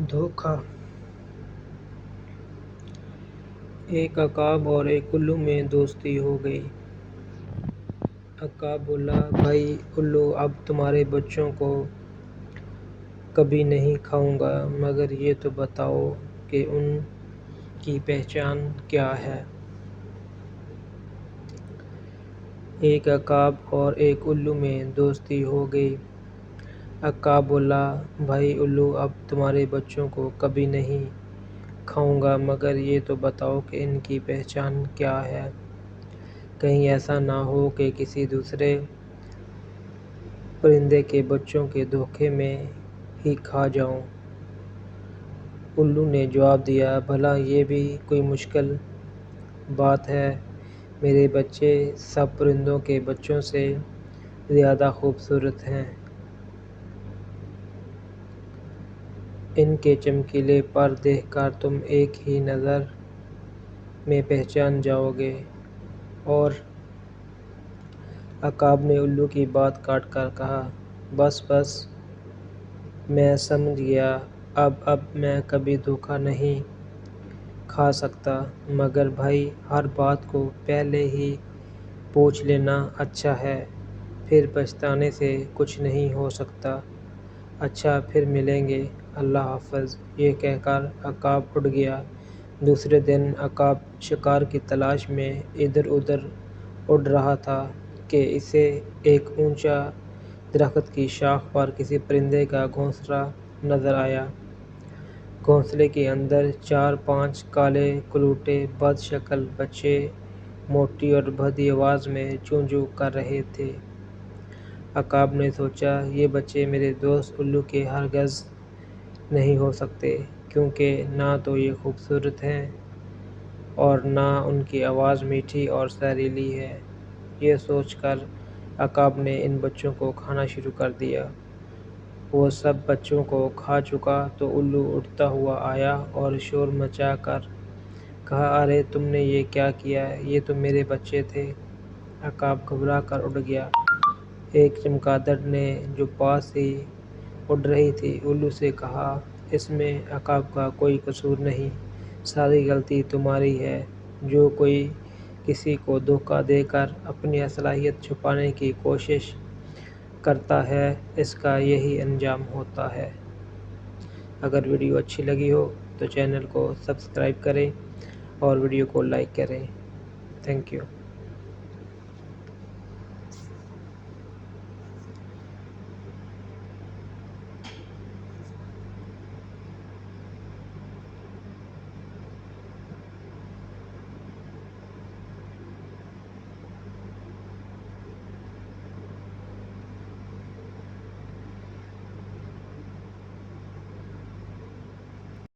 دھوکہ۔ ایک عقاب اور ایک الو میں دوستی ہو گئی۔ عقاب بولا، بھائی الو، اب تمہارے بچوں کو کبھی نہیں کھاؤں گا، مگر یہ تو بتاؤ کہ ان کی پہچان کیا ہے؟ ایک عقاب اور ایک الو میں دوستی ہو گئی۔ عقاب بولا، بھائی الو، اب تمہارے بچوں کو کبھی نہیں کھاؤں گا، مگر یہ تو بتاؤ کہ ان کی پہچان کیا ہے؟ کہیں ایسا نہ ہو کہ کسی دوسرے پرندے کے بچوں کے دھوکے میں ہی کھا جاؤں۔ الو نے جواب دیا، بھلا یہ بھی کوئی مشکل بات ہے؟ میرے بچے سب پرندوں کے بچوں سے زیادہ خوبصورت ہیں۔ ان کے چمکیلے پر دیکھ کر تم ایک ہی نظر میں پہچان جاؤ گے۔ اور عقاب نے الو کی بات کاٹ کر کہا، بس بس، میں سمجھ گیا، اب میں کبھی دھوکہ نہیں کھا سکتا، مگر بھائی ہر بات کو پہلے ہی پوچھ لینا اچھا ہے، پھر پچھتانے سے کچھ نہیں ہو سکتا۔ اچھا، پھر ملیں گے، اللہ حافظ۔ یہ کہہ کر عقاب اڑ گیا۔ دوسرے دن عقاب شکار کی تلاش میں ادھر ادھر اڑ رہا تھا کہ اسے ایک اونچے درخت کی شاخ پر کسی پرندے کا گھونسلہ نظر آیا۔ گھونسلے کے اندر 4-5 کالے کلوٹے بد شکل بچے موٹی اور بھری آواز میں چوں چوں کر رہے تھے۔ عقاب نے سوچا، یہ بچے میرے دوست الو کے ہرگز نہیں ہو سکتے، کیونکہ نہ تو یہ خوبصورت ہیں اور نہ ان کی آواز میٹھی اور سریلی ہے۔ یہ سوچ کر عقاب نے ان بچوں کو کھانا شروع کر دیا۔ وہ سب بچوں کو کھا چکا تو الو اڑتا ہوا آیا اور شور مچا کر کہا، ارے تم نے یہ کیا کیا؟ یہ تو میرے بچے تھے۔ عقاب گھبرا کر اڑ گیا۔ ایک چمگادڑ نے، جو پاس ہی اڑ رہی تھی، الو سے کہا، اس میں عقاب کا کوئی قصور نہیں، ساری غلطی تمہاری ہے۔ جو کوئی کسی کو دھوکہ دے کر اپنی صلاحیت چھپانے کی کوشش کرتا ہے، اس کا یہی انجام ہوتا ہے۔ اگر ویڈیو اچھی لگی ہو تو چینل کو سبسکرائب کریں اور ویڈیو کو لائک کریں۔ Thank you.